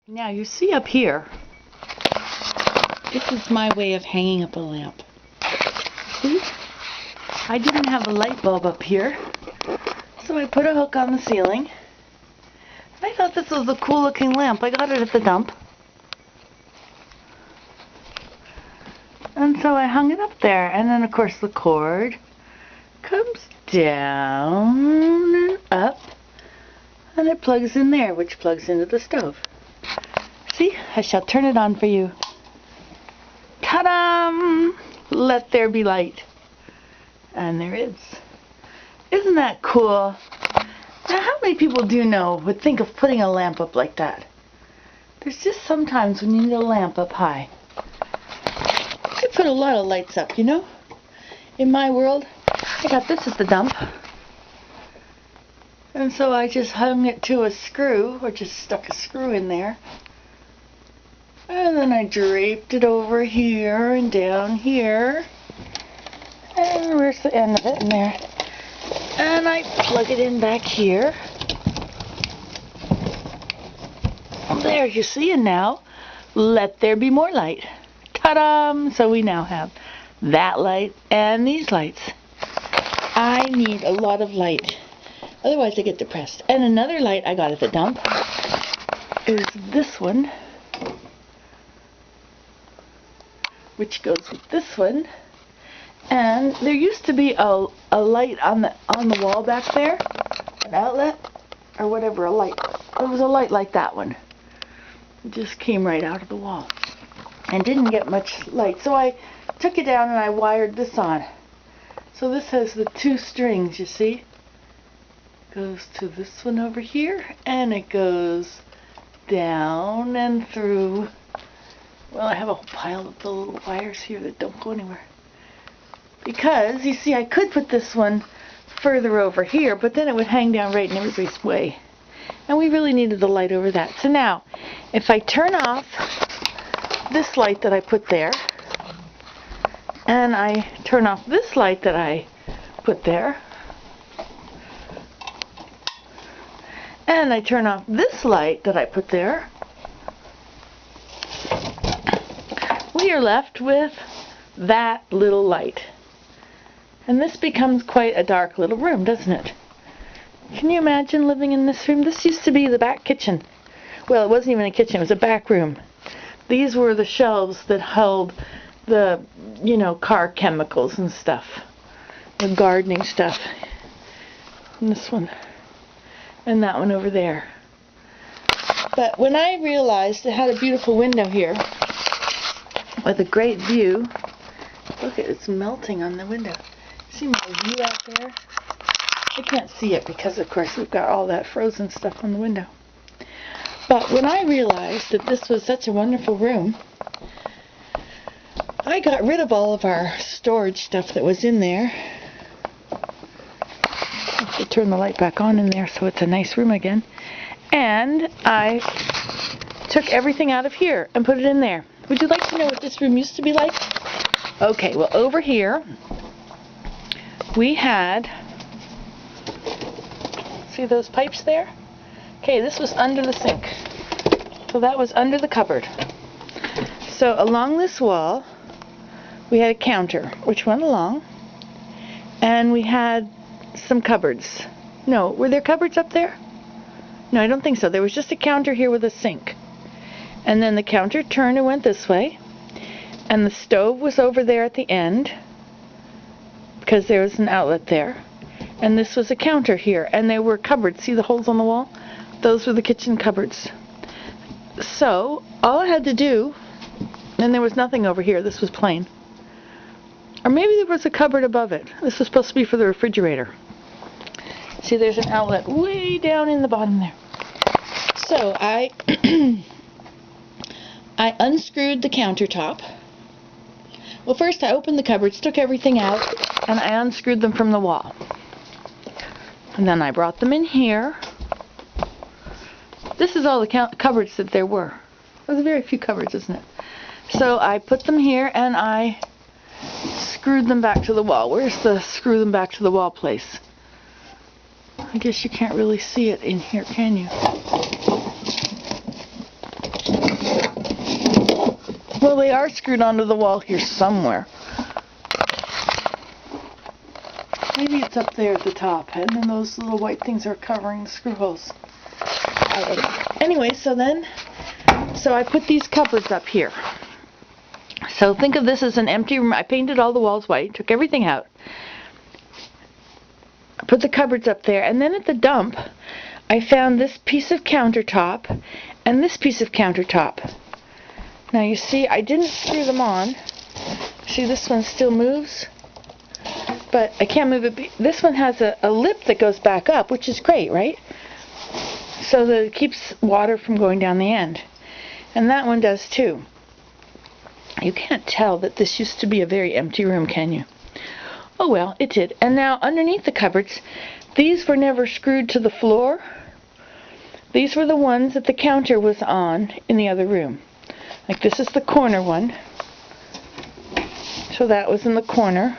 Now you see up here, this is my way of hanging up a lamp. See? I didn't have a light bulb up here, so I put a hook on the ceiling. I thought this was a cool looking lamp. I got it at the dump. And so I hung it up there, and then of course the cord comes down and up, and it plugs in there, which plugs into the stove. See, I shall turn it on for you. Ta-da! Let there be light. And there is. Isn't that cool? Now, how many people do you know would think of putting a lamp up like that? There's just sometimes when you need a lamp up high. I put a lot of lights up, you know? In my world, I got this at the dump. And so I just hung it to a screw, or just stuck a screw in there. And then I draped it over here and down here. And where's the end of it? In there. And I plug it in back here. There, you see, and now let there be more light. Ta-da! So we now have that light and these lights. I need a lot of light, otherwise I get depressed. And another light I got at the dump is this one, which goes with this one. And there used to be a light on the wall back there, an outlet or whatever, a light. It was a light like that one. It just came right out of the wall and didn't get much light. So I took it down and I wired this on. So this has the two strings, you see. Goes to this one over here, and it goes down and through. Well, I have a whole pile of the little wires here that don't go anywhere. Because, you see, I could put this one further over here, but then it would hang down right in everybody's way. And we really needed the light over that. So now, if I turn off this light that I put there, and I turn off this light that I put there, and I turn off this light that I put there, we are left with that little light. And this becomes quite a dark little room, doesn't it? Can you imagine living in this room? This used to be the back kitchen. Well, it wasn't even a kitchen, it was a back room. These were the shelves that held the, you know, car chemicals and stuff. The gardening stuff. And this one. And that one over there. But when I realized it had a beautiful window here with a great view, look, it's melting on the window. See my view out there? I can't see it because, of course, we've got all that frozen stuff on the window. But when I realized that this was such a wonderful room, I got rid of all of our storage stuff that was in there. I have to turn the light back on in there so it's a nice room again. And I took everything out of here and put it in there. Would you like to know what this room used to be like? Okay, well, over here we had, see those pipes there? Okay, this was under the sink. So that was under the cupboard. So along this wall, we had a counter, which went along, and we had some cupboards. No, were there cupboards up there? No, I don't think so. There was just a counter here with a sink. And then the counter turned and went this way, and the stove was over there at the end, because there was an outlet there. And this was a counter here, and there were cupboards. See the holes on the wall? Those were the kitchen cupboards. So, all I had to do, and there was nothing over here, this was plain. Or maybe there was a cupboard above it. This was supposed to be for the refrigerator. See, there's an outlet way down in the bottom there. So, I unscrewed the countertop. Well, first I opened the cupboards, took everything out, and I unscrewed them from the wall. And then I brought them in here. This is all the cupboards that there were. There's very few cupboards, isn't it? So I put them here and I screwed them back to the wall. Where's the screw them back to the wall place? I guess you can't really see it in here, can you? Well, they are screwed onto the wall here somewhere. Maybe it's up there at the top, and then those little white things are covering the screw holes. I don't know. Anyway, so I put these cupboards up here. So think of this as an empty room. I painted all the walls white, took everything out. I put the cupboards up there, and then at the dump, I found this piece of countertop and this piece of countertop. Now you see, I didn't screw them on. See, this one still moves, but I can't move it. This one has a lip that goes back up, which is great, right? So that it keeps water from going down the end. And that one does too. You can't tell that this used to be a very empty room, can you? Oh well, it did. And now underneath the cupboards, these were never screwed to the floor. These were the ones that the counter was on in the other room. Like this is the corner one. So that was in the corner.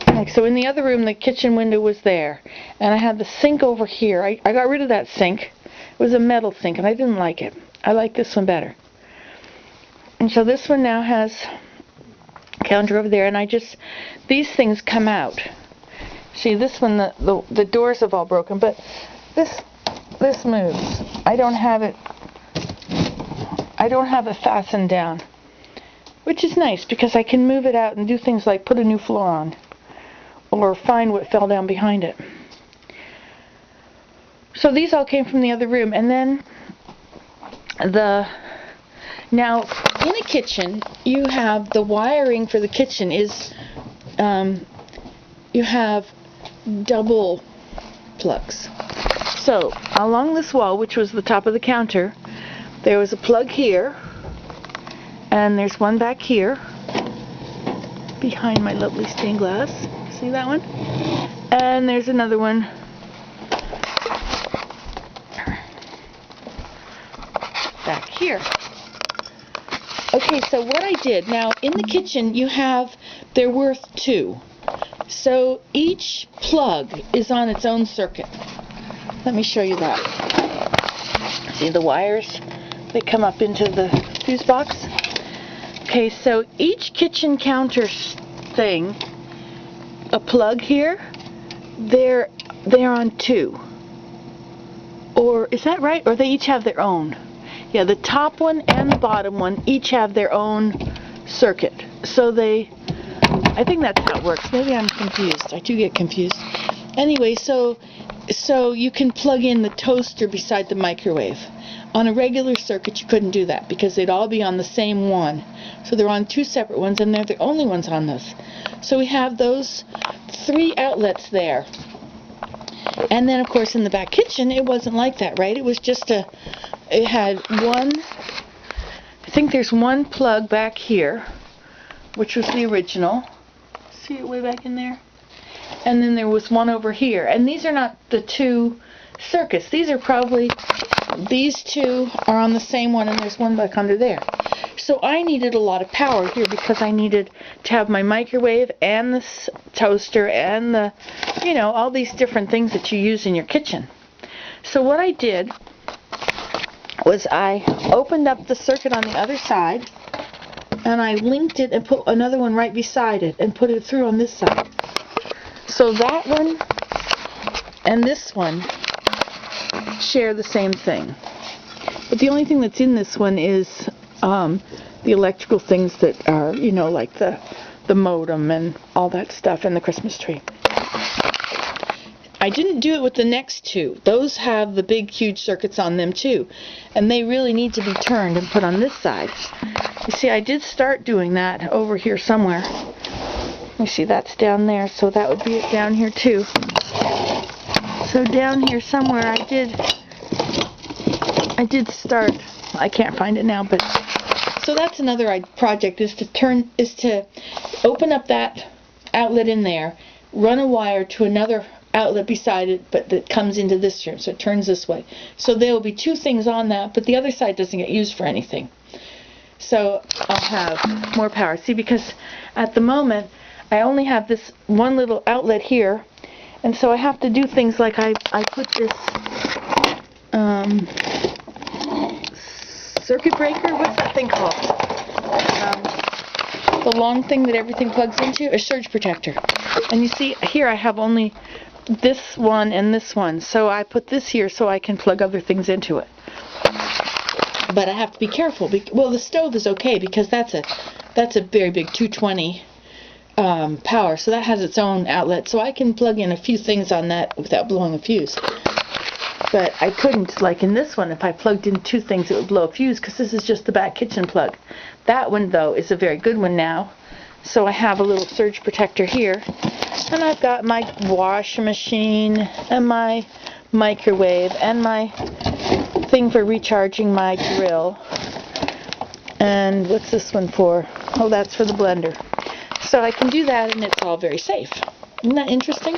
Like so in the other room, the kitchen window was there. And I had the sink over here. I got rid of that sink. It was a metal sink and I didn't like it. I like this one better. And so this one now has a counter over there, and these things come out. See, this one, the doors have all broken, but this moves. I don't have it fastened down, which is nice because I can move it out and do things like put a new floor on or find what fell down behind it. So these all came from the other room, and then now, in a kitchen, you have the wiring for the kitchen is, you have double plugs. So, along this wall, which was the top of the counter, there was a plug here, and there's one back here, behind my lovely stained glass. See that one? And there's another one back here. Okay, so what I did, now in the kitchen they're worth two. So each plug is on its own circuit. Let me show you that. See the wires? They come up into the fuse box. Okay, so each kitchen counter thing, a plug here, they're on two. Or, is that right? Or they each have their own? Yeah, the top one and the bottom one each have their own circuit. So I think that's how it works. Maybe I'm confused. I do get confused. Anyway, so you can plug in the toaster beside the microwave. On a regular circuit, you couldn't do that because they'd all be on the same one. So they're on two separate ones, and they're the only ones on this. So we have those three outlets there. And then, of course, in the back kitchen, it wasn't like that, right? It was just it had one, I think there's one plug back here, which was the original. See it way back in there? And then there was one over here. And these are not the two circuits. These two are on the same one, and there's one back under there. So I needed a lot of power here because I needed to have my microwave and the toaster and all these different things that you use in your kitchen. So what I did was I opened up the circuit on the other side, and I linked it and put another one right beside it and put it through on this side. So that one and this one share the same thing. But the only thing that's in this one is the electrical things that are, like the modem and all that stuff and the Christmas tree. I didn't do it with the next two. Those have the big, huge circuits on them too. And they really need to be turned and put on this side. You see, I did start doing that over here somewhere. You see, that's down there, so that would be it down here too. So down here somewhere I did start. I can't find it now, but so that's another project, is to open up that outlet in there, run a wire to another outlet beside it, but that comes into this room, so it turns this way. So there will be two things on that, but the other side doesn't get used for anything. So I'll have more power. See, because at the moment I only have this one little outlet here, and so I have to do things like I put this circuit breaker. What's that thing called? The long thing that everything plugs into? A surge protector. And you see, here I have only this one and this one. So I put this here so I can plug other things into it. But I have to be careful. Well, the stove is okay because that's a very big 220 power. So that has its own outlet. So I can plug in a few things on that without blowing a fuse. But I couldn't, like in this one, if I plugged in two things, it would blow a fuse because this is just the back kitchen plug. That one, though, is a very good one now. So I have a little surge protector here. And I've got my washing machine and my microwave and my thing for recharging my grill. And what's this one for? Oh, that's for the blender. So I can do that, and it's all very safe. Isn't that interesting?